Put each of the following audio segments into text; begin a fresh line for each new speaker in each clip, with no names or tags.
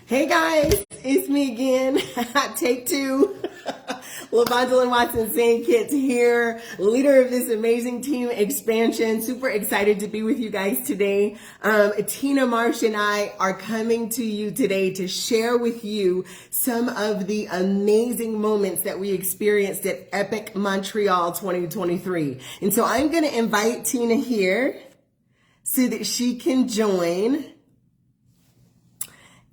Hey guys, it's me again. Take two. LaVondalyn Watson St. Kitts here, leader of this amazing team expansion. Super excited to be with you guys today. Tina, Marsh, and I are coming to you today to share with you some of the amazing moments that we experienced at Epic Montreal 2023. And so I'm going to invite Tina here so that she can join.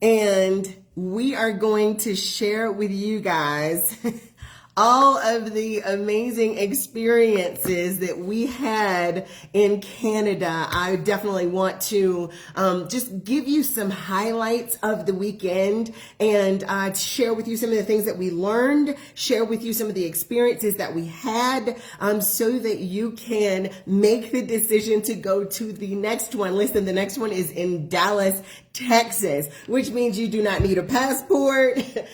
And we are going to share with you guys all of the amazing experiences that we had in Canada. I definitely want to just give you some highlights of the weekend and share with you some of the things that we learned, share with you some of the experiences that we had, so that you can make the decision to go to the next one. Listen, the next one is in Dallas, Texas, which means you do not need a passport.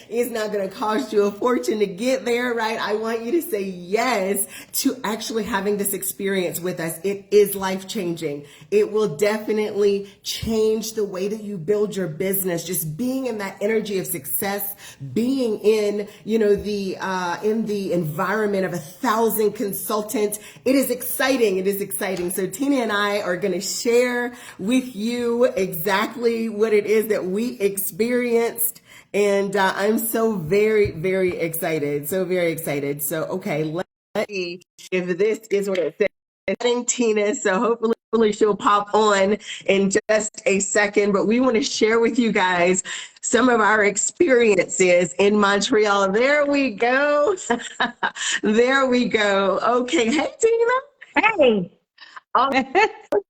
It's not going to cost you a fortune to get there, right? I want you to say yes to actually having this experience with us. It is life-changing. It will definitely change the way that you build your business. Just being in that energy of success, being in, the environment of 1,000 consultants. It is exciting. It is exciting. So Tina and I are going to share with you exactly what it is that we experienced. And I'm so very, very excited. So very excited. So, okay, let's see if this is what it says. Adding Tina, so hopefully she'll pop on in just a second. But we want to share with you guys some of our experiences in Montreal. There we go. There we go. Okay. Hey, Tina.
Hey, how's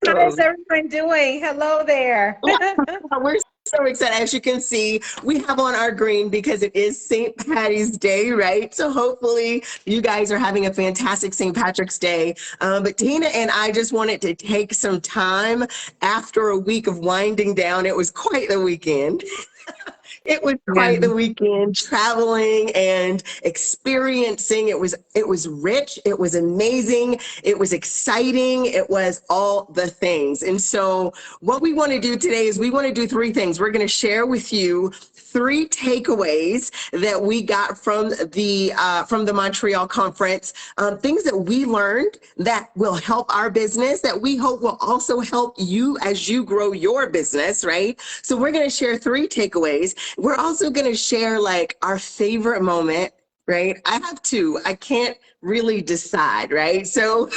Awesome.
everyone doing? Hello there.
We're so excited. As you can see, we have on our green because it is St. Patty's Day, right? So hopefully you guys are having a fantastic St. Patrick's Day. But Tina and I just wanted to take some time after a week of winding down. It was quite the weekend. It was
Yeah.
quite the weekend, traveling and experiencing. It was rich. It was amazing. It was exciting. It was all the things. And so what we want to do today is we want to do three things. We're going to share with you three takeaways that we got from the Montreal conference, things that we learned that will help our business, that we hope will also help you as you grow your business, right? So we're going to share three takeaways. We're also going to share like our favorite moment. Right? I have two. I can't really decide, right? So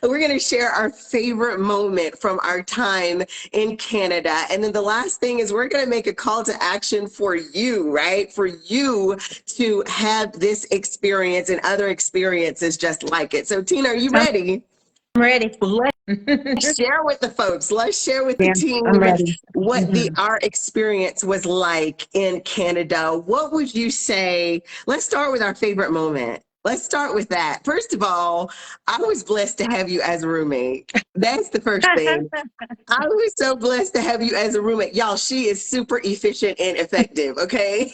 we're going to share our favorite moment from our time in Canada. And then the last thing is we're going to make a call to action for you, right? For you to have this experience and other experiences just like it. So Tina, are you
I'm
ready?
ready.
Let's share with the folks. Let's share with the
Yeah, I'm
team
ready.
what
Mhm.
our experience was like in Canada. What would you say? Let's start with our favorite moment. Let's start with that. First of all, I was blessed to have you as a roommate. That's the first thing. I was so blessed to have you as a roommate. Y'all, she is super efficient and effective, okay?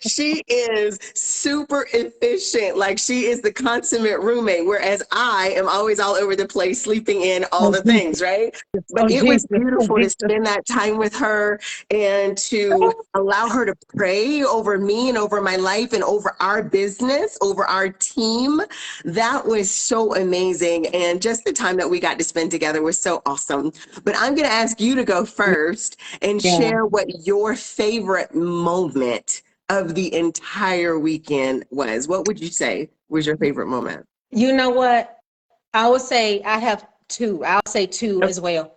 She is super efficient. Like she is the consummate roommate, whereas I am always all over the place, sleeping in all
Oh,
the
Jesus.
things, right? But
Oh,
it was
Jesus. Oh,
beautiful to
Jesus.
spend that time with her and to allow her to pray over me and over my life and over our business, over our team. That was so amazing. And just the time that we got to spend together was so awesome. But I'm going to ask you to go first and
Yeah.
share what your favorite moment of the entire weekend was. What would you say was your favorite moment?
You know what? I would say I have two. I'll say two as well.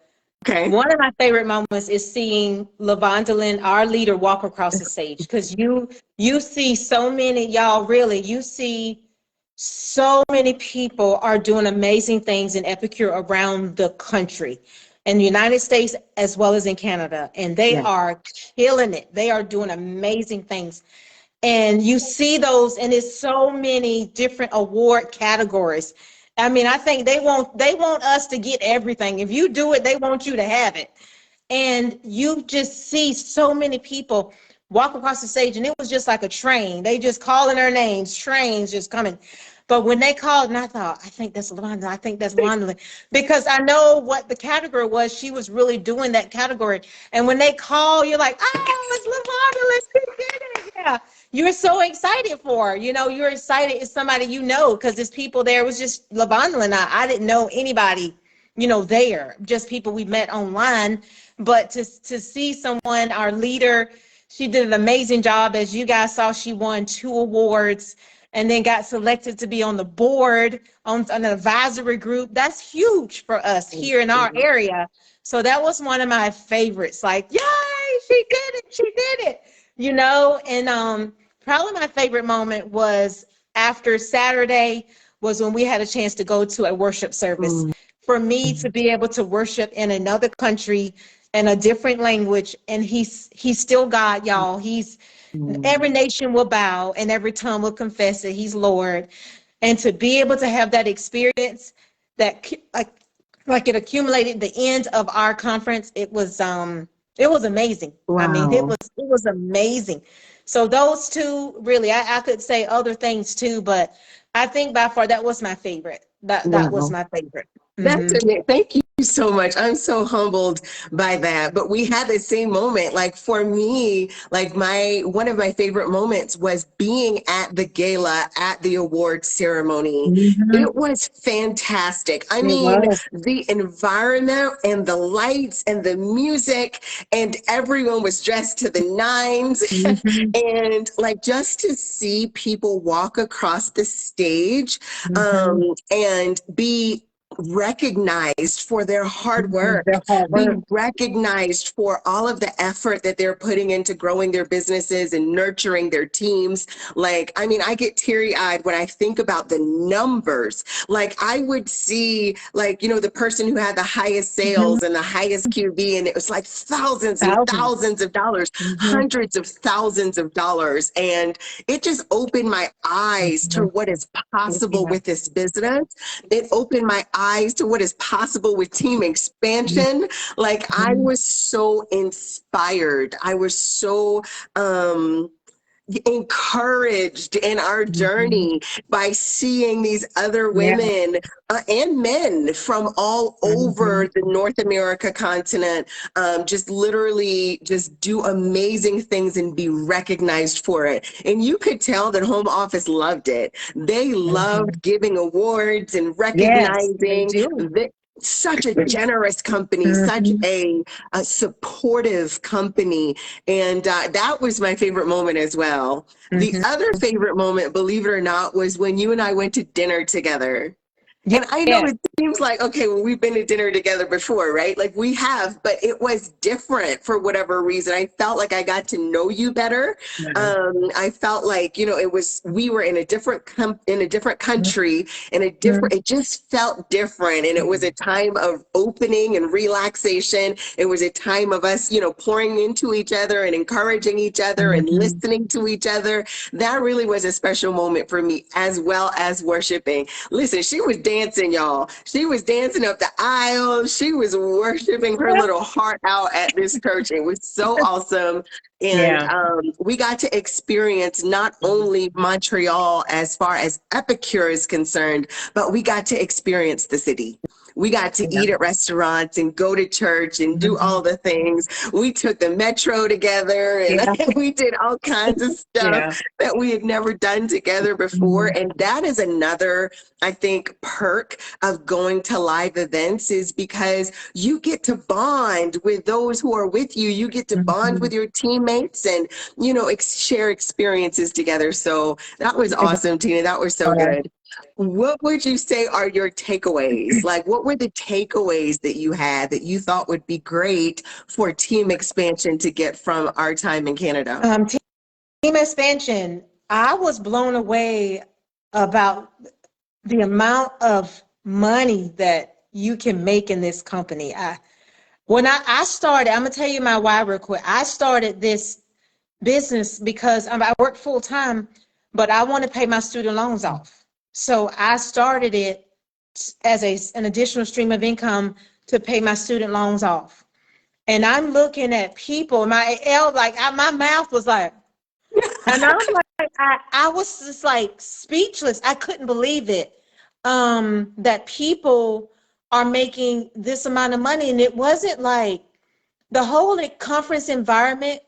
Okay.
One of my favorite moments is seeing LaVondalyn, our leader, walk across the stage because you see so many, y'all really, you see so many people are doing amazing things in Epicure around the country, in the United States as well as in Canada. And they
Yeah.
are killing it. They are doing amazing things. And you see those, and it's so many different award categories. I mean, I think they want us to get everything. If you do it, they want you to have it. And you just see so many people walk across the stage, and it was just like a train. They just calling their names, trains just coming. But when they called, and I thought, I think that's London. I think that's London, because I know what the category was. She was really doing that category. And when they call, you're like, oh, it's Lavonda. Let's get it. Yeah. You're so excited for her. You know, you're excited. It's somebody you know, because there's people there. It was just Lavonda and I. I didn't know anybody, you know, there, just people we met online. But to see someone, our leader, she did an amazing job. As you guys saw, she won 2 awards and then got selected to be on the board on an advisory group. That's huge for us here in our area. So that was one of my favorites. Like, yay, she did it, she did it. You know, and probably my favorite moment was after Saturday was when we had a chance to go to a worship service. For me to be able to worship in another country in a different language, and he's still God, y'all. He's every nation will bow and every tongue will confess that he's Lord. And to be able to have that experience that like it accumulated the end of our conference, it was amazing.
Wow.
I mean, it was amazing. So those two, really, I could say other things too, but I think by far that was my favorite. That was my favorite.
That's it. Thank you so much. I'm so humbled by that. But we had the same moment. Like for me, like one of my favorite moments was being at the gala at the award ceremony. It was fantastic. I mean, the environment and the lights and the music, and everyone was dressed to the nines. And like just to see people walk across the stage and be recognized for their hard work, be recognized for all of the effort that they're putting into growing their businesses and nurturing their teams. Like, I mean, I get teary-eyed when I think about the numbers. Like I would see, like, you know, the person who had the highest sales and the highest QB, and it was like thousands and thousands of dollars, hundreds of thousands of dollars. And it just opened my eyes to what is possible with this business. It opened my eyes to what is possible with team expansion. Like I was so inspired. I was so encouraged in our journey by seeing these other women and men from all over the North America continent just literally just do amazing things and be recognized for it. And you could tell that home office loved it. They loved giving awards and recognizing such a generous company, such a supportive company. And that was my favorite moment as well. The other favorite moment, believe it or not, was when you and I went to dinner together. And I know it seems like, okay, well, we've been to dinner together before, right? Like we have, but it was different for whatever reason. I felt like I got to know you better. I felt like, you know, we were in a different country, in a different, it just felt different. And it was a time of opening and relaxation. It was a time of us, you know, pouring into each other and encouraging each other and listening to each other. That really was a special moment for me, as well as worshiping. Listen, she was dancing, y'all. She was dancing up the aisle. She was worshiping her little heart out at this church. It was so awesome. And we got to experience not only Montreal as far as Epicure is concerned, but we got to experience the city. We got to eat at restaurants and go to church and do all the things. We took the metro together and we did all kinds of stuff that we had never done together before. And that is another, I think, perk of going to live events, is because you get to bond with those who are with you. You get to bond with your teammates and, you know, share experiences together. So that was awesome, Tina. That was so good. What would you say are your takeaways? Like, what were the takeaways that you had that you thought would be great for team expansion to get from our time in Canada?
Team expansion, I was blown away about the amount of money that you can make in this company. When I started, I'm gonna tell you my why real quick. I started this business because I work full time, but I want to pay my student loans off. So I started it as an additional stream of income to pay my student loans off. And I'm looking at people, my mouth was like, And I'm like, I was just like speechless. I couldn't believe it. That people are making this amount of money. And it wasn't like the whole conference environment,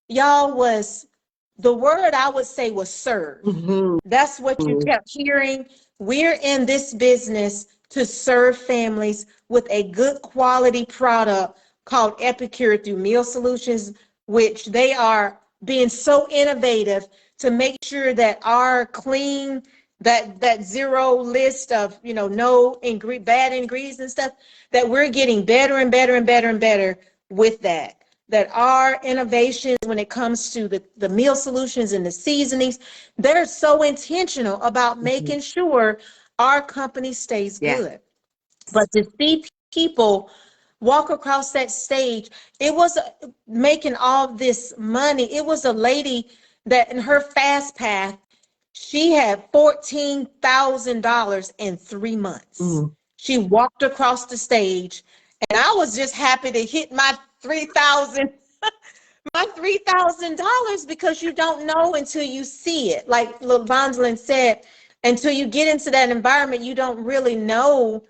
y'all, was the word I would say was serve.
Mhm.
That's what you kept hearing. We're in this business to serve families with a good quality product called Epicure through Meal Solutions, which they are being so innovative to make sure that our clean, that zero list of, no bad ingredients and stuff, that we're getting better and better and better and better with that. That our innovations when it comes to the meal solutions and the seasonings, they're so intentional about
Mhm.
making sure our company stays
Yeah.
good. But to see people walk across that stage, it was making all this money. It was a lady that in her fast path, she had $14,000 in 3 months.
Mm.
She walked across the stage, and I was just happy to hit my 3,000 my $3,000 because you don't know until you see it. Like Levandlin said, until you get into that environment, you don't really know,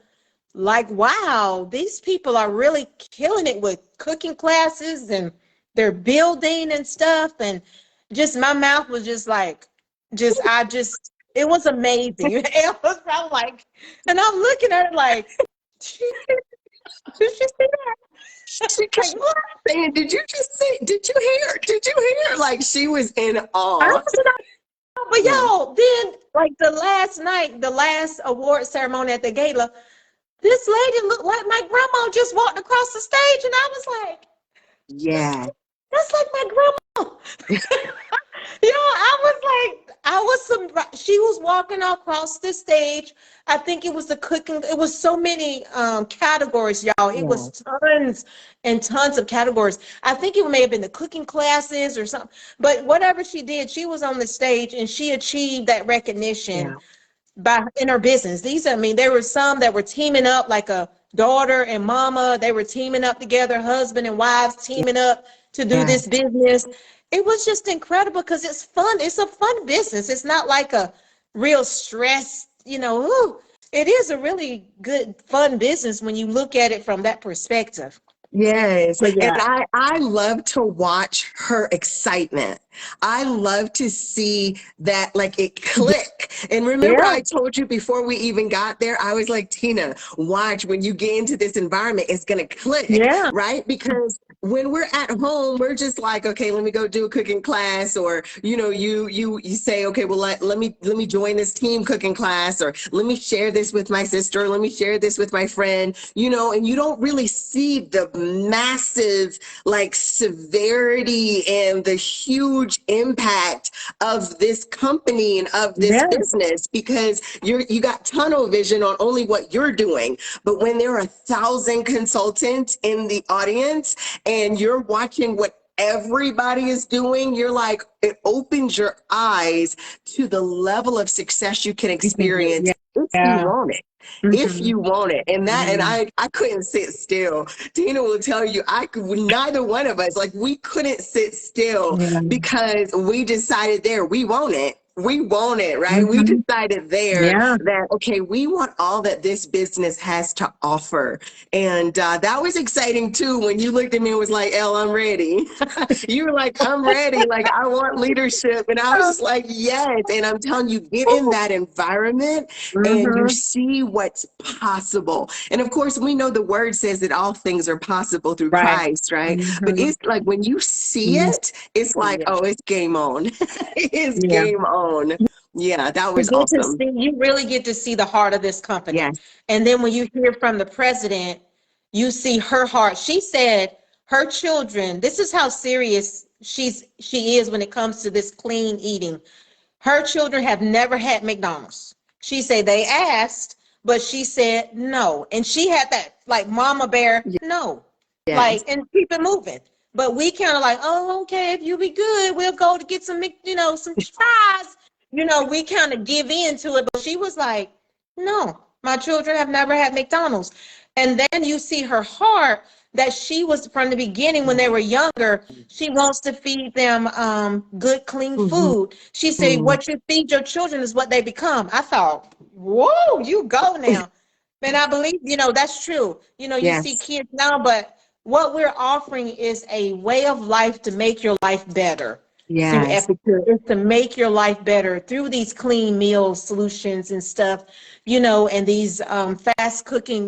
like, wow, these people are really killing it with cooking classes and they're building and stuff. And just my mouth was just like, it was amazing. It was, I'm like, and I'm looking at it like, did you see that?
She
Like,
kept
what?
saying, "Did you just say? Did you hear? Did you hear?" Like she was in
I
awe.
was But
Yeah.
y'all, then like the last night, the last award ceremony at the gala, this lady looked like my grandma just walked across the stage, and I was like,
Yeah.
"That's like my grandma." She was walking across the stage. I think it was the cooking. It was so many categories, y'all. It
Yeah.
was tons and tons of categories. I think it may have been the cooking classes or something. But whatever she did, she was on the stage and she achieved that recognition
Yeah.
by in her business. There were some that were teaming up, like a daughter and mama. They were teaming up together, husband and wives teaming up to do
Yeah.
this business. It was just incredible because it's fun. It's a fun business. It's not like a real stress, ooh, it is a really good, fun business when you look at it from that perspective.
Yes.
But
And
yeah,
I love to watch her excitement. I love to see that like it click. And remember,
yeah,
I told you before we even got there, I was like, Tina, watch when you get into this environment, it's gonna click,
yeah,
right? Because when we're at home, we're just like, okay, let me go do a cooking class, or you say, okay, well let me join this team cooking class, or let me share this with my sister, let me share this with my friend, and you don't really see the massive like severity and the huge impact of this company and of this
yeah,
business, because you got tunnel vision on only what you're doing. But when there are 1,000 consultants in the audience and you're watching what everybody is doing, you're like, it opens your eyes to the level of success you can experience
yeah,
if you
yeah.
want it. If
Mhm.
you want it. And I couldn't sit still. Tina will tell you, neither one of us, like we couldn't sit still
Yeah.
because we decided there, we want it. We want it, right? We
Mhm.
decided there
Yeah.
that, okay, we want all that this business has to offer. And that was exciting too when you looked at me and was like, Elle, I'm ready. You were like, I'm ready. Like, I want leadership. And I was just like, yes. And I'm telling you, get in that environment and you
Mhm.
see what's possible. And of course, we know the word says that all things are possible through
Right.
Christ, right? But
Mhm.
it's like when you see
Mhm.
it, it's like,
Yeah.
oh, it's game on. It's
Yeah.
game on. Yeah, that
You
was
get to
awesome.
see, you really get to see the heart of this company.
Yes.
And then when you hear from the president, you see her heart. She said her children, this is how serious she is when it comes to this clean eating. Her children have never had McDonald's. She said they asked, but she said no. And she had that like mama bear, no.
Yes.
Like, and keep it moving. But we kind of like, oh, okay, if you be good, we'll go to get some, some fries. We kind of give in to it. But she was like, no, my children have never had McDonald's. And then you see her heart that she was from the beginning when they were younger. She wants to feed them good, clean
Mhm.
food. She said, what you feed your children is what they become. I thought, whoa, you go now. And I believe, that's true. You see
Yes.
kids now, but what we're offering is a way of life to make your life better through
Yes.
Epicure. Is to make your life better through these clean meal solutions and stuff, and these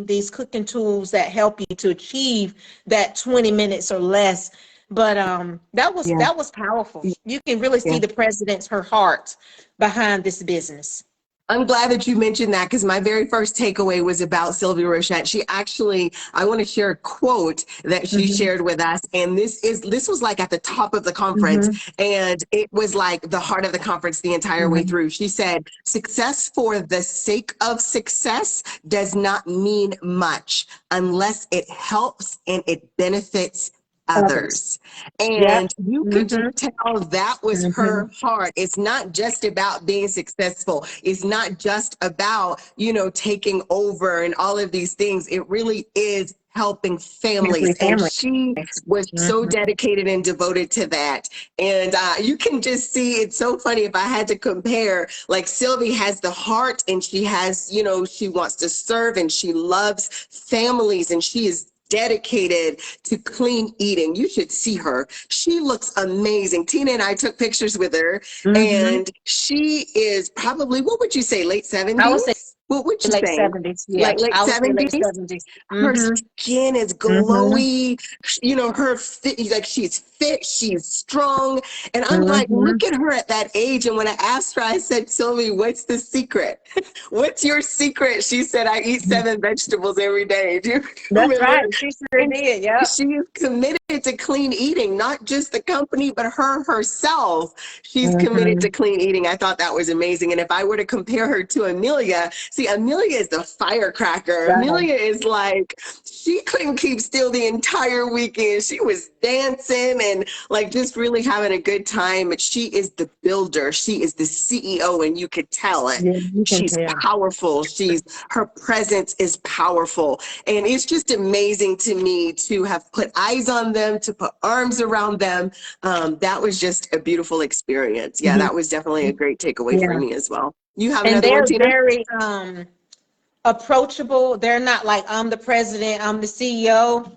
these cooking tools that help you to achieve that 20 minutes or less. But
Yeah.
that was powerful. You can really see
Yeah.
the president's her heart behind this business.
I'm glad that you mentioned that because my very first takeaway was about Sylvia Rochette. She actually, I want to share a quote that she
Mm-hmm.
shared with us. And this was like at the top of the conference,
Mm-hmm.
and it was like the heart of the conference the entire way through. She said, success for the sake of success does not mean much unless it helps and it benefits
Others.
others. And
Yep.
you could
Mm-hmm.
just tell that was
Mm-hmm.
her heart. It's not just about being successful. It's not just about, taking over and all of these things. It really is helping
Every
families. And
family.
she was so
Mm-hmm.
dedicated and devoted to that. And you can just see, it's so funny if I had to compare, like Sylvie has the heart and she has, she wants to serve and she loves families and she is dedicated to clean eating. You should see her. She looks amazing. Tina and I took pictures with her,
Mm-hmm.
and she is probably, what would you say, late
I would say
70s? What would you
late
say?
70s. Yeah,
Like late
I would say late
70s?
70s.
Her
Mm-hmm.
skin is
Mm-hmm.
glowy, her fit, like she's fit, she's strong. And I'm like,
Mm-hmm.
look at her at that age. And when I asked her, I said, Sylvie, what's the secret? What's your secret? She said, I eat 7 vegetables every day. Do you
That's
remember?
right. She sure
And
did. Yep.
she is committed to clean eating, not just the company, but her herself. She's committed
Mm-hmm.
to clean eating. I thought that was amazing. And if I were to compare her to Amelia, see, Amelia is the firecracker.
Right.
Amelia is like, she couldn't keep still the entire weekend. She was dancing and like just really having a good time. She is the builder. She is the CEO, and you could tell it.
Yeah, you can
She's
tell.
powerful. Her presence is powerful. And it's just amazing to me to have put eyes on them, to put arms around them. That was just a beautiful experience. Yeah,
Mhm.
that was definitely a great takeaway for
Yeah.
me as well. You have
And
another one,
they're
Tina?
very approachable. They're not like, I'm the president, I'm the CEO.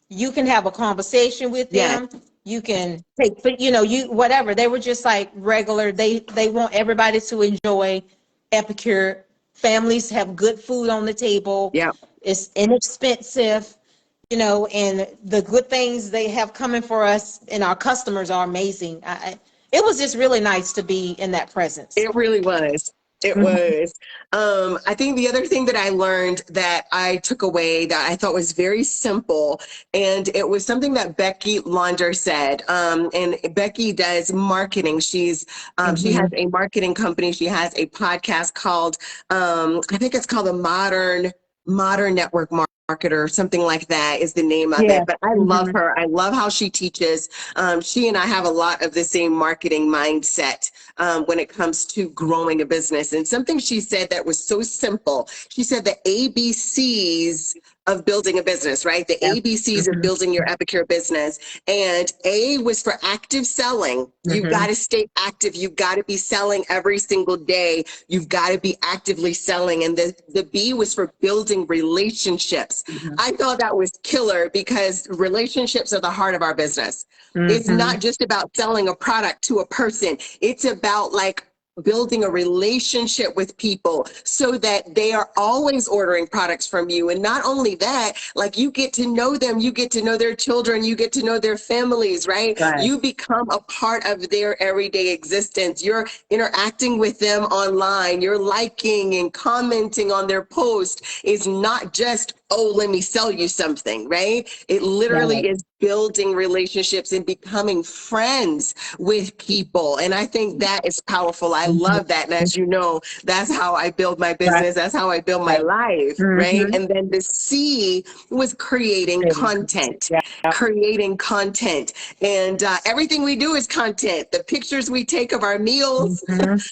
You can have a conversation with
Yes.
them. You can take, but you whatever. They were just like regular. They want everybody to enjoy Epicure. Families have good food on the table.
Yeah.
It's inexpensive, and the good things they have coming for us and our customers are amazing. It was just really nice to be in that presence.
It really was. It
Mhm.
was. I think the other thing that I learned that I took away that I thought was very simple, and it was something that Becky Launder said. And Becky does marketing. She has
Mhm.
a marketing company. She has a podcast called, I think it's called the Modern Network Marketer, something like that is the name of
Yeah.
it. But I love
Mhm.
her. I love how she teaches. She and I have a lot of the same marketing mindset when it comes to growing a business. And something she said that was so simple. She said the ABCs of building a business, right? The
Yeah.
ABCs of
Mhm.
building your Epicure business. And A was for active selling. You've got
Mhm.
to stay active. You've got to be selling every single day. You've got to be actively selling. And the B was for building relationships.
Mhm.
I thought that was killer because relationships are the heart of our business. It's
Mhm.
not just about selling a product to a person. It's about like building a relationship with people so that they are always ordering products from you. And not only that, like you get to know them, you get to know their children, you get to know their families, right?
Right.
You become a part of their everyday existence. You're interacting with them online. You're liking and commenting on their post. Is not just, oh, let me sell you something, right? It literally
Right.
is building relationships and becoming friends with people. And I think that is powerful. I
Mhm.
love that. And as you know, that's how I build my
Right.
business. That's how I build my
Right.
life, right?
Mhm.
And then the C was creating content,
Yeah.
creating content. And everything we do is content. The pictures we take of our meals,
Mhm.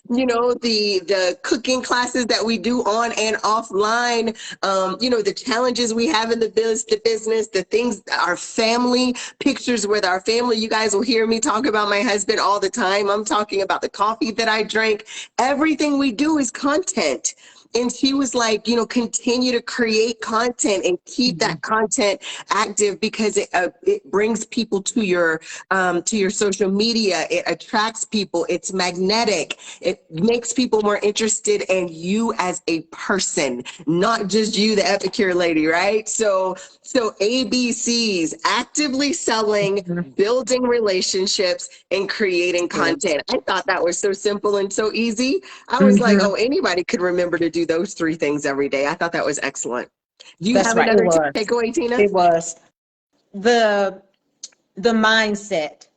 the cooking classes that we do on and offline, the challenges challenges we have in the business, the things, our family, pictures with our family. You guys will hear me talk about my husband all the time. I'm talking about the coffee that I drink. Everything we do is content. And she was like, you know, continue to create content and keep that content active, because it brings people to your social media. It attracts people. It's magnetic. It makes people more interested in you as a person, not just you, the epicure lady, right? So ABCs: actively selling, building relationships, and creating content. I thought that was so simple and so easy. I was like, oh, anybody could remember to do those 3 things every day. I thought that was excellent. Do you
That's
have
right. It
another
was.
takeaway, Tina?
It was the mindset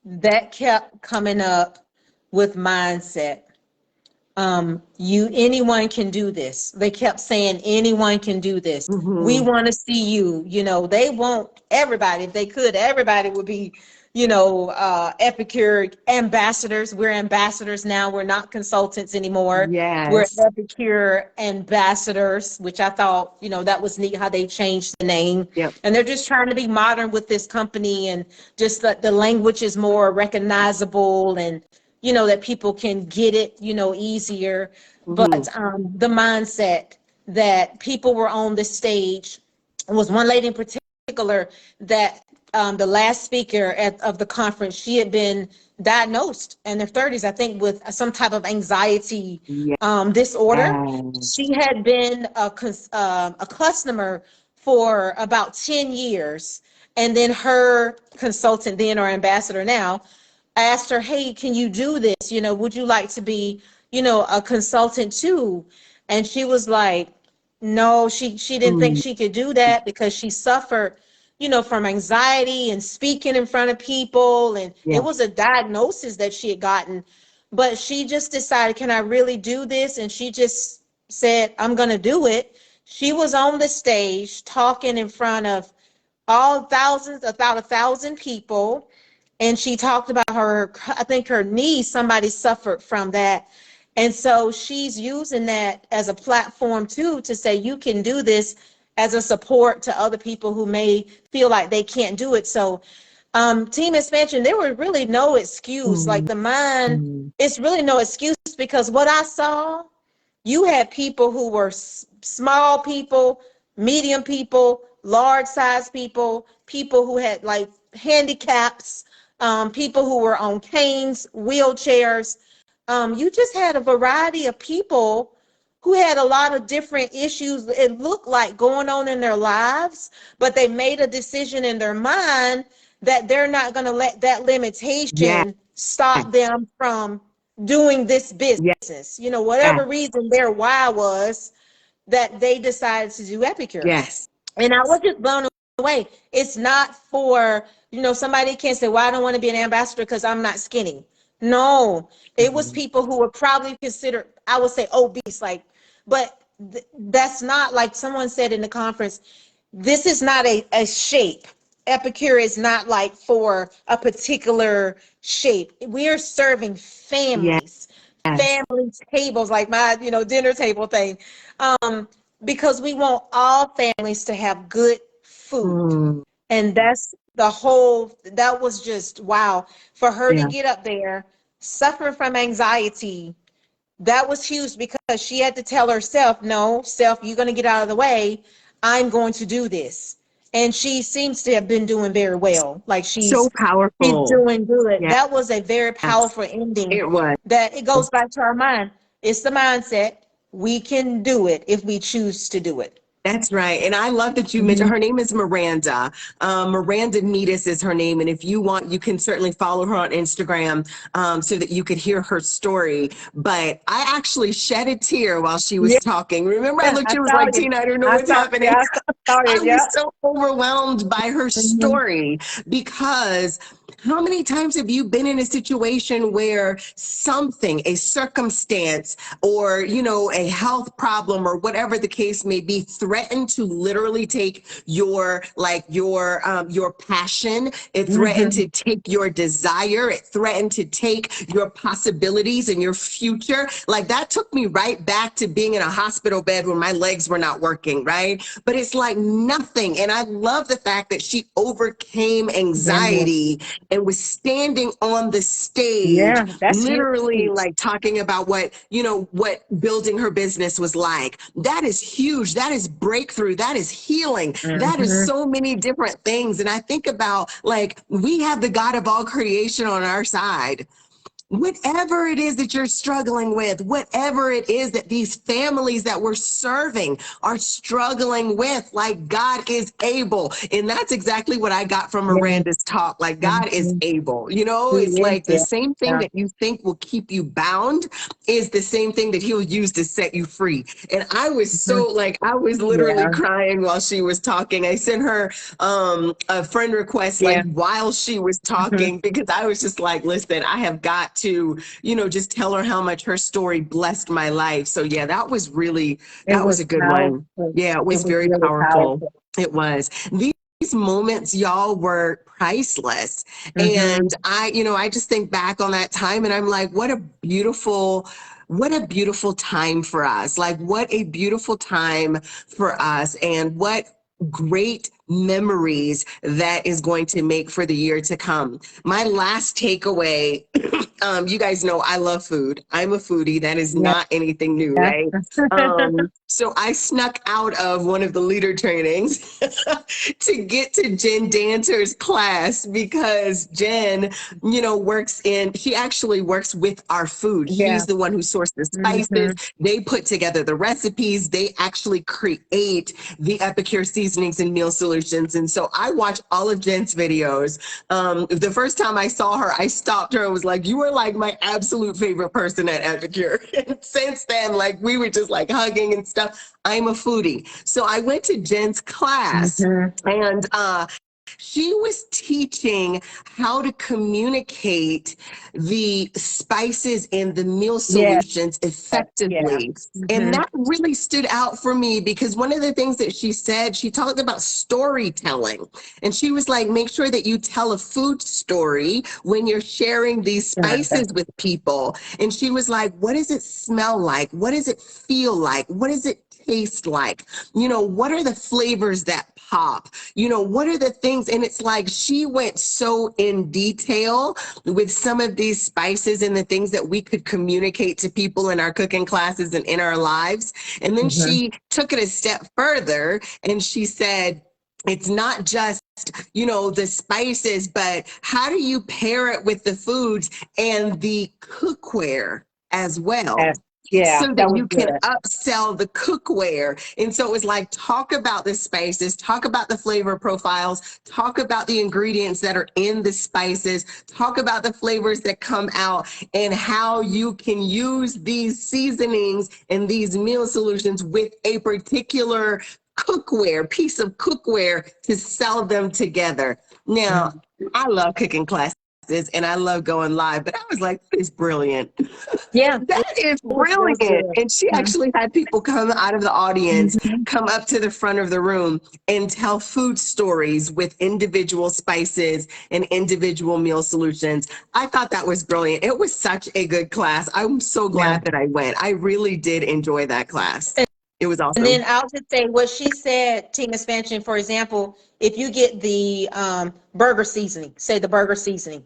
that kept coming up with mindset. Anyone can do this. They kept saying anyone can do this. We
Mm-hmm.
want to see you. You know, they want everybody. If they could, everybody would be, Epicure ambassadors. We're ambassadors now. We're not consultants anymore. We're
Yes.
Epicure ambassadors, which I thought, that was neat how they changed the name.
Yep.
And they're just trying to be modern with this company, and just that the language is more recognizable, and that people can get it, easier.
Mm-hmm.
But the mindset that people were on the stage, was one lady in particular that the last speaker of the conference, she had been diagnosed in her 30s, I think, with some type of anxiety disorder.
Yes.
She had been a customer for about 10 years. And then her consultant then, or ambassador now, asked her, hey, can you do this? Would you like to be, a consultant too? And she was like, no, she didn't think
Mm.
she could do that, because she suffered, from anxiety and speaking in front of people. And it
Yeah.
was a diagnosis that she had gotten. But she just decided, can I really do this? And she just said, I'm going to do it. She was on the stage talking in front of about 1,000 people. And she talked about I think her niece, somebody suffered from that. And so she's using that as a platform too, to say you can do this, as a support to other people who may feel like they can't do it. So team expansion, there were really no excuse. Like the mind,
Mm.
it's really no excuse, because what I saw, you had people who were small people, medium people, large size people, people who had like handicaps, people who were on canes, wheelchairs. You just had a variety of people who had a lot of different issues, it looked like, going on in their lives, but they made a decision in their mind that they're not going to let that
Yes.
limitation stop them from doing this
Yes.
business. Whatever reason their why was, that they decided to do Epicure.
Yes.
And I was just blown away. It's not for, somebody can't say, well, I don't want to be an ambassador because I'm not skinny. No, it was
Mhm.
people who were probably considered, I would say, obese. But that's not, like someone said in the conference, this is not a shape. Epicure is not like for a particular shape. We are serving
Yes.
families, family tables, like my, dinner table thing. Because we want all families to have good food.
Mm.
And that was just wow. For her to
Yeah.
get up there, suffering from anxiety, that was huge, because she had to tell herself, no, self, you're going to get out of the way. I'm going to do this. And she seems to have been doing very well. Like
So
she's
powerful.
doing good.
Yes.
That was a very powerful ending,
It was.
that it goes back to our mind. It's the mindset. We can do it if we choose to do it.
That's right. And I love that you mentioned her name is Miranda. Miranda Metis is her name. And if you want, you can certainly follow her on Instagram so that you could hear her story. But I actually shed a tear while she was
Yeah,
talking. Remember, I looked,
I
she was
saw
like,
you.
Tina, I don't know
I
what's
saw,
happening.
yeah, I saw
I
it.
was
Yeah.
so overwhelmed by her story, because how many times have you been in a situation where something, a circumstance, or, a health problem, or whatever the case may be, threatened to literally take your passion. It threatened
Mm-hmm.
to take your desire. It threatened to take your possibilities and your future. Like, that took me right back to being in a hospital bed when my legs were not working, right? But it's like, like nothing. And I love the fact that she overcame anxiety and was standing on the stage,
Yeah, that's
literally
huge.
like talking about what, what building her business was like. That is huge. That is breakthrough. That is healing. That is
Mm-hmm.
so many different things. And I think about, like, we have the God of all creation on our side. Whatever it is that you're struggling with, whatever it is that these families that we're serving are struggling with, like, God is able. And that's exactly what I got from
Yeah.
Miranda's talk. Like, God is
Mm-hmm.
able.
He
It's
is,
like the
yeah.
same thing
Yeah.
that you think will keep you bound is the same thing that he'll use to set you free. And I was so,
Mhm.
like, I was literally
Yeah.
crying while she was talking. I sent her a friend request, like,
Yeah.
while she was
Hmm.
talking, because I was just like, listen, I have got to, just tell her how much her story blessed my life. So yeah,
It
that was
was
a good one.
powerful.
Yeah, it
It
was
was
very
really
powerful.
powerful.
It was. These moments, y'all, were priceless.
Hmm.
And I just think back on that time and I'm like, what a beautiful time for us. Like, what a beautiful time for us, and what great memories that is going to make for the year to come. My last takeaway, you guys know I love food. I'm a foodie. That is
Yeah.
not anything new, right? So I snuck out of one of the leader trainings to get to Jen Danter's class, because Jen, she actually works with our food.
Yeah.
She's the one who sourced the
Hmm.
spices. They put together the recipes. They actually create the Epicure seasonings and meal solutions. And so I watch all of Jen's videos. The first time I saw her, I stopped her and was like, you are like my absolute favorite person at Epicure. And since then, like, we were just like hugging and stuff. I'm a foodie. So I went to Jen's class,
Hmm.
and she was teaching how to communicate the spices and the meal
Yes.
solutions
Yeah.
effectively. And
Hmm.
that really stood out for me, because one of the things that she said, she talked about storytelling. And she was like, make sure that you tell a food story when you're sharing these spices with people. And she was like, what does it smell like? What does it feel like? What does it taste like? What are the flavors that pop? What are the things? And it's like she went so in detail with some of these spices and the things that we could communicate to people in our cooking classes and in our lives. And then
Hmm.
she took it a step further and she said, it's not just, the spices, but how do you pair it with the foods and the cookware as well,
Yes. Yeah.
so
That
that
was
you can
good.
upsell the cookware. And so it was like, talk about the spices, talk about the flavor profiles, talk about the ingredients that are in the spices, talk about the flavors that come out, and how you can use these seasonings and these meal solutions with a particular piece of cookware to sell them together. Now,
Mhm.
I love cooking classes and I love going live, but I was like, that is brilliant.
Yeah.
That is
It was real
brilliant.
good.
And she actually had people come out of the audience,
Hmm.
come up to the front of the room and tell food stories with individual spices and individual meal solutions. I thought that was brilliant. It was such a good class. I'm so
Yeah.
glad that I went. I really did enjoy that class. It was
And then
awesome.
I'll just say what she said, team expansion, for example, if you get the burger seasoning, say the burger seasoning,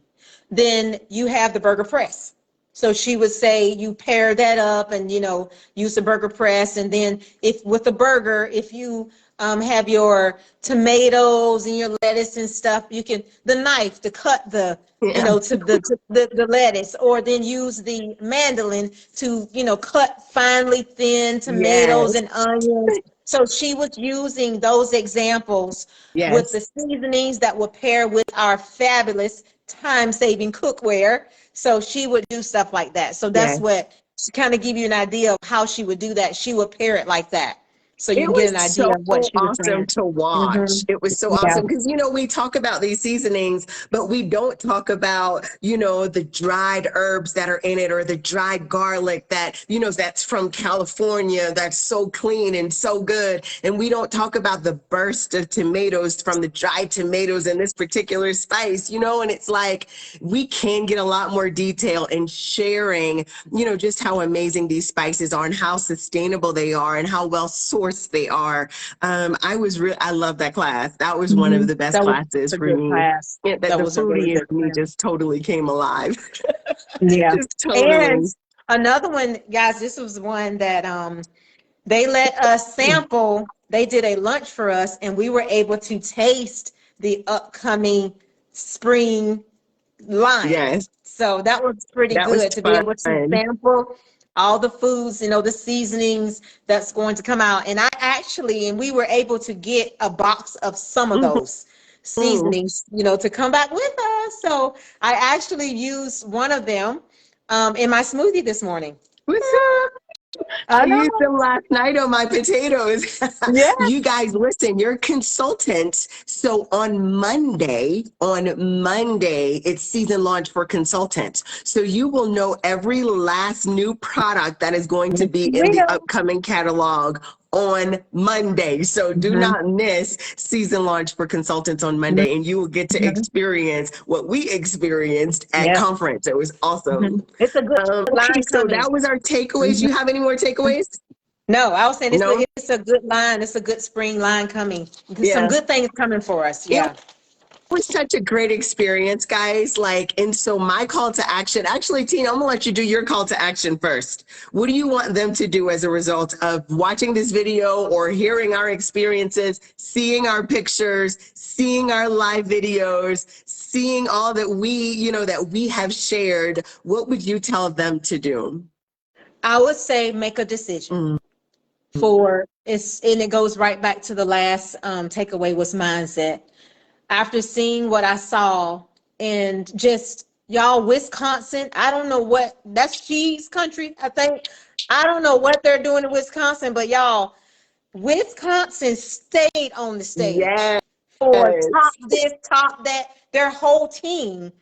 then you have the burger press. So she would say you pair that up and, use the burger press. And then if with the burger, if you have your tomatoes and your lettuce and stuff, you can, the knife to cut the,
Yeah.
the lettuce, or then use the mandolin to, cut finely thin tomatoes
Yes.
and onions. So she was using those examples with
Yes.
the seasonings that will pair with our fabulous time-saving cookware. So she would do stuff like that. So that's
Yes.
what, to kind of give you an idea of how she would do that. She would pair it like that. So you
It
can get
was
an idea
so
of what she was
awesome
saying.
to watch.
Hmm.
It was so
Yeah.
awesome because, we talk about these seasonings, but we don't talk about, the dried herbs that are in it, or the dried garlic that, that's from California, that's so clean and so good. And we don't talk about the burst of tomatoes from the dried tomatoes in this particular spice, and it's like we can get a lot more detail in sharing, just how amazing these spices are and how sustainable they are and how well sourced course they are. I love that class. That was one of the best
That was
classes
a
for
good
me.
class.
Yeah,
That
the
was a really
foodie in
good
me
class.
just totally came alive.
Yeah.
Just
And
totally.
another one, guys, this was one that they let us sample. They did a lunch for us, and we were able to taste the upcoming spring line.
Yes,
So that was pretty
that was
good to be able to
fun.
sample all the foods, the seasonings that's going to come out. And and we were able to get a box of some of those
Mhm.
seasonings, to come back with us. So I actually used one of them in my smoothie this morning.
What's up? I
I know.
used them last night on my potatoes.
Yeah.
You guys, listen, you're consultants. So on Monday, it's season launch for consultants. So you will know every last new product that is going to be in the
Real.
upcoming catalog on Monday. So do
Mhm.
not miss season launch for consultants on Monday, and you will get to
Mhm.
experience what we experienced at
Yeah.
conference. It was awesome.
Mhm. It's a good
Okay,
line
so
coming.
that was our takeaways.
Mhm.
You have any more takeaways?
No, I was saying
No?
it's a good line. It's a good spring line coming. Some
Yeah.
good things coming for us.
It
Yeah.
was such a great experience, guys. And so my call to action, actually, Tina, I'm gonna let you do your call to action first. What do you want them to do as a result of watching this video or hearing our experiences, seeing our pictures, seeing our live videos, seeing all that we have shared? What would you tell them to do?
I would say make a decision
Mm.
and it goes right back to the last takeaway was mindset. After seeing what I saw and just y'all, Wisconsin, I don't know what that's cheese country, I think. I don't know what they're doing in Wisconsin, but y'all, Wisconsin stayed on the stage
Yes.
for top this, top that. Their whole teams.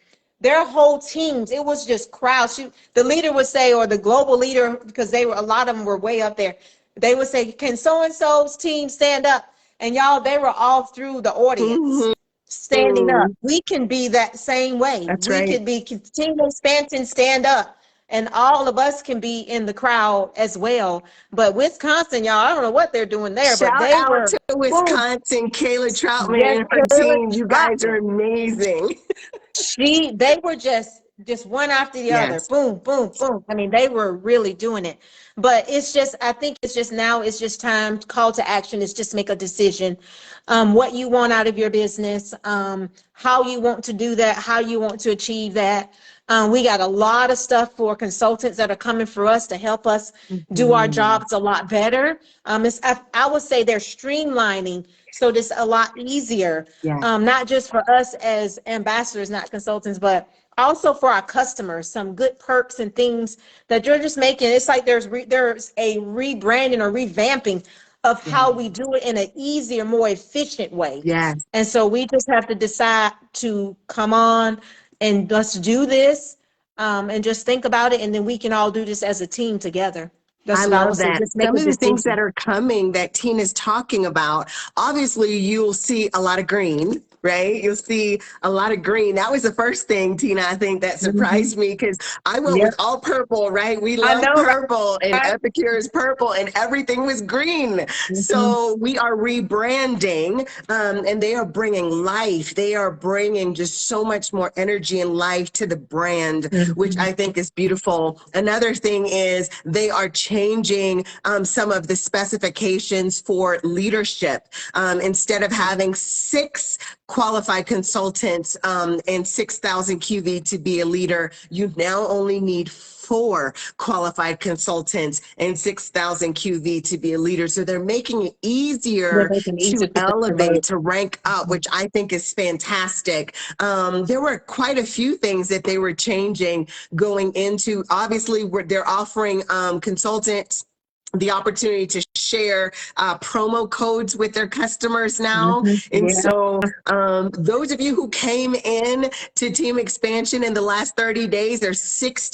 It was just crowds. The leader would say, or the global leader, because a lot of them were way up there. They would say, "Can so and so's team stand up?" And y'all, they were all through the audience
Mhm.
standing up. We can be that same way.
That's
We
right.
could be Team Expansion stand up, and all of us can be in the crowd as well. But Wisconsin, y'all, I don't know what they're doing there, but
Shout
they
out
were,
to
boom,
Wisconsin, Kayla Troutman
just
and her
Taylor
team. You guys are
Troutman.
amazing.
They were just one after the other,
Yes.
boom, boom, boom. I mean, they were really doing it. But I think it's just now, it's just time. Call to action is just make a decision, what you want out of your business, how you want to do that, how you want to achieve that. We got a lot of stuff for consultants that are coming for us to help us do our
Mhm.
jobs a lot better. I would say they're streamlining, so it's a lot easier,
Yes.
not just for us as ambassadors, not consultants, but also for our customers. Some good perks and things that you're just making. It's like there's a rebranding or revamping of how
Yes.
we do it in an easier, more efficient way.
Yes.
And so we just have to decide to come on and let's do this, and just think about it. And then we can all do this as a team together. That's
I
what I would
love
say.
that.
Just make
Some
a
of the things
decision.
that are coming that Tina's talking about, obviously you'll see a lot of green, right? You'll see a lot of green. That was the first thing, Tina, I think that
Mhm.
surprised me because I went
Yep.
with all purple, right? We
I
love
know,
purple and
right?
Epicure is purple and everything was green.
Mhm.
So we are rebranding, and they are bringing life. They are bringing just so much more energy and life to the brand, which
Mhm.
I think is beautiful. Another thing is they are changing some of the specifications for leadership. Instead of having 6 qualified consultants and 6,000 QV to be a leader, you now only need 4 qualified consultants and 6,000 QV to be a leader. So they're making it
They're
easier
making it
to
easier to
elevate,
promote.
to rank up, which I think is fantastic. There were quite a few things that they were changing going into. Obviously, they're offering consultants the opportunity to share promo codes with their customers now. And
Yeah.
so those of you who came in to Team Expansion in the last 30 days, there's 6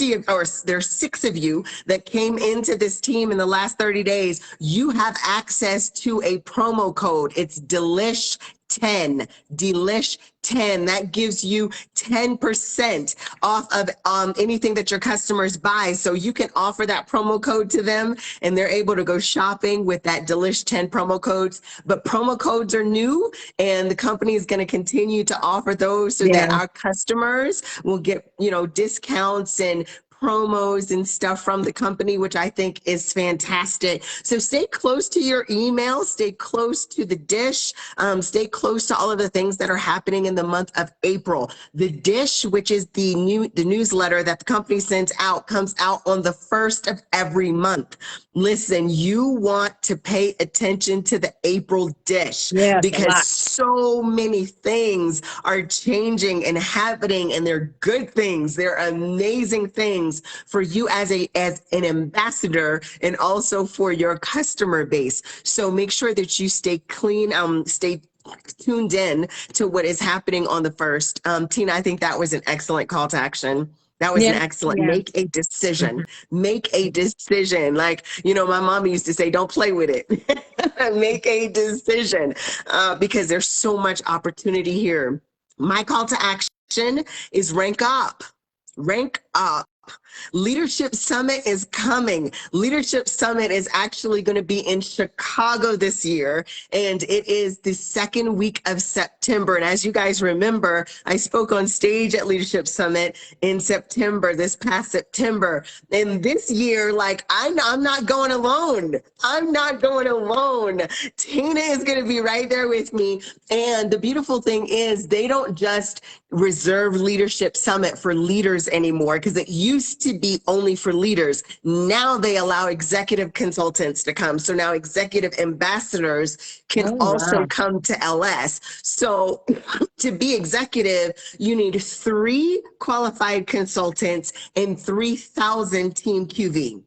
of you that came into this team in the last 30 days. You have access to a promo code. It's Delish 10, Delish 10. That gives you 10% off of anything that your customers buy. So you can offer that promo code to them and they're able to go shopping with that Delish 10 promo codes. But promo codes are new and the company is going to continue to offer those so that our customers will get, discounts and promos and stuff from the company, which I think is fantastic. So stay close to your email, stay close to the dish, stay close to all of the things that are happening in the month of April. The dish, which is the newsletter that the company sends out, comes out on the first of every month. Listen, you want to pay attention to the April dish because so many things are changing and happening, and they're good things. They're amazing things for you as an ambassador and also for your customer base. So make sure that you stay clean, stay tuned in to what is happening on the first. Tina, I think that was an excellent call to action. That was an excellent, make a decision, make a decision. Like, my mom used to say, don't play with it. Make a decision because there's so much opportunity here. My call to action is rank up, rank up. Leadership Summit is coming. Leadership Summit is actually going to be in Chicago this year, and it is the second week of September. And as you guys remember, I spoke on stage at Leadership Summit in September, this past September. And this year, I'm not going alone. I'm not going alone. Tina is going to be right there with me. And the beautiful thing is they don't just reserve Leadership Summit for leaders anymore, because it used to be only for leaders. Now they allow executive consultants to come. So now executive ambassadors can also come to LS. So to be executive, you need 3 qualified consultants and 3,000 team QV.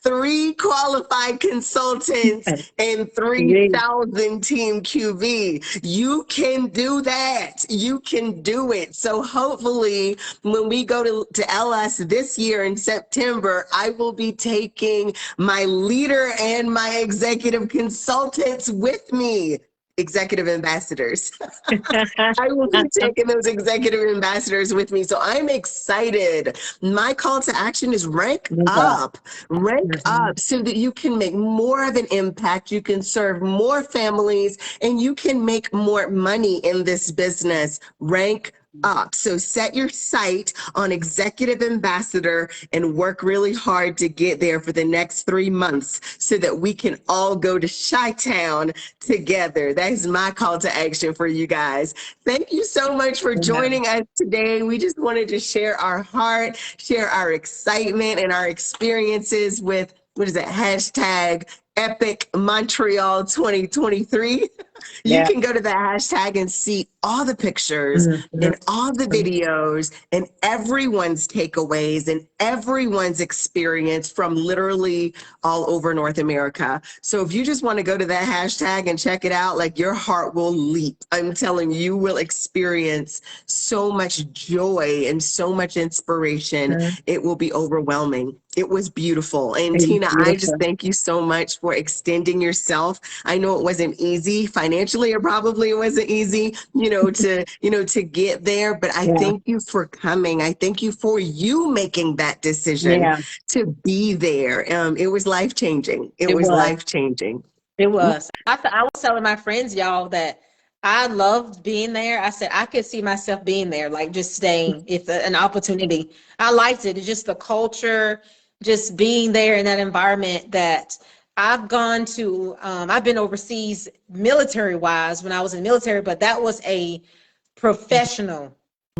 Three qualified consultants and 3,000 team QV. You can do that. You can do it. So hopefully when we go to LS this year in September, I will be taking my leader and my executive consultants with me. Executive ambassadors. I will be taking those executive ambassadors with me. So I'm excited. My call to action is rank up so that you can make more of an impact. You can serve more families and you can make more money in this business. Rank up. So set your sight on executive ambassador and work really hard to get there for the next 3 months so that we can all go to Chi-Town together. That is my call to action for you guys. Thank you so much for joining us today. We just wanted to share our heart, share our excitement and our experiences with, hashtag Epic Montreal 2023. You can go to that hashtag and see all the pictures and all the videos and everyone's takeaways and everyone's experience from literally all over North America. So if you just want to go to that hashtag and check it out, your heart will leap. I'm telling you, you will experience so much joy and so much inspiration. It will be overwhelming. It was beautiful. And Tina, I just thank you so much for extending yourself. I know it wasn't easy financially, or probably it wasn't easy, to get there, but I thank you for coming. I thank you for you making that decision to be there. It was life-changing. It was life-changing.
It was. I was telling my friends, y'all, that I loved being there. I said I could see myself being there, just staying if an opportunity. I liked it. It's just the culture, just being there in that environment that I've gone to. I've been overseas military wise when I was in the military, but that was a professional.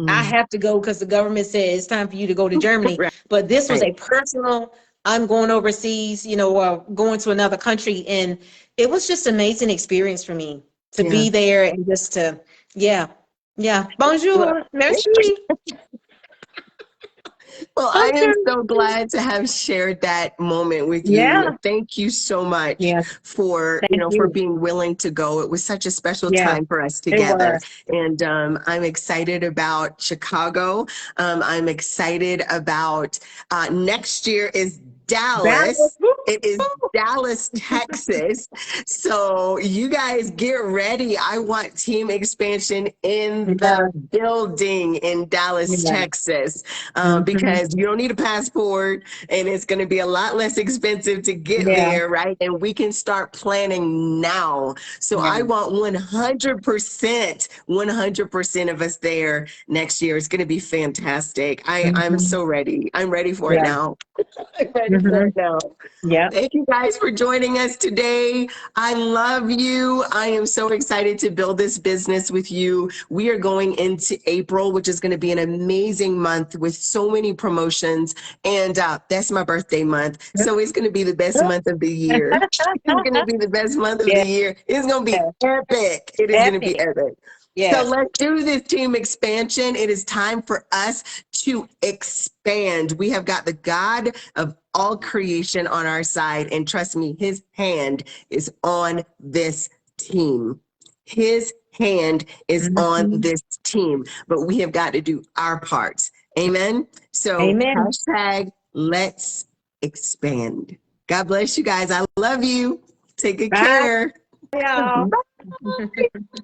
I have to go because the government said it's time for you to go to Germany. But this was a personal, I'm going overseas, or going to another country. And it was just an amazing experience for me to be there and just to, Bonjour, merci.
Well, I am so glad to have shared that moment with you. Thank you so much for, for being willing to go. It was such a special time for us together. And I'm excited about Chicago. I'm excited about next year is Dallas.
Dallas. Woo,
It is
woo.
Dallas, Texas. So you guys get ready. I want team expansion in
Yeah,
the building in Dallas,
yeah.
Texas,
Mhm.
because you don't need a passport and it's going to be a lot less expensive to get
Yeah,
there, right? And we can start planning now. So
yeah.
I want 100% of us there next year. It's going to be fantastic. I'm
Mhm.
so ready. I'm ready for it
Yeah.
now. I'm ready for
Mhm.
it now.
Yeah.
Thank you guys for joining us today. I love you. I am so excited to build this business with you. We are going into April, which is going to be an amazing month with so many promotions. And that's my birthday month. So it's going to be the best month of the year. It's going to be the best month of
Yeah.
the year. It's going to be epic. It is going to be
Epic.
epic. So
Yes.
let's do this team expansion. It is time for us to expand. We have got the God of all creation on our side. And trust me, his hand is on this team. His hand is on
Mhm.
this team, but we have got to do our parts. Amen. So
Amen.
hashtag let's expand. God bless you guys. I love you. Take good
Bye,
care.
y'all.
Bye.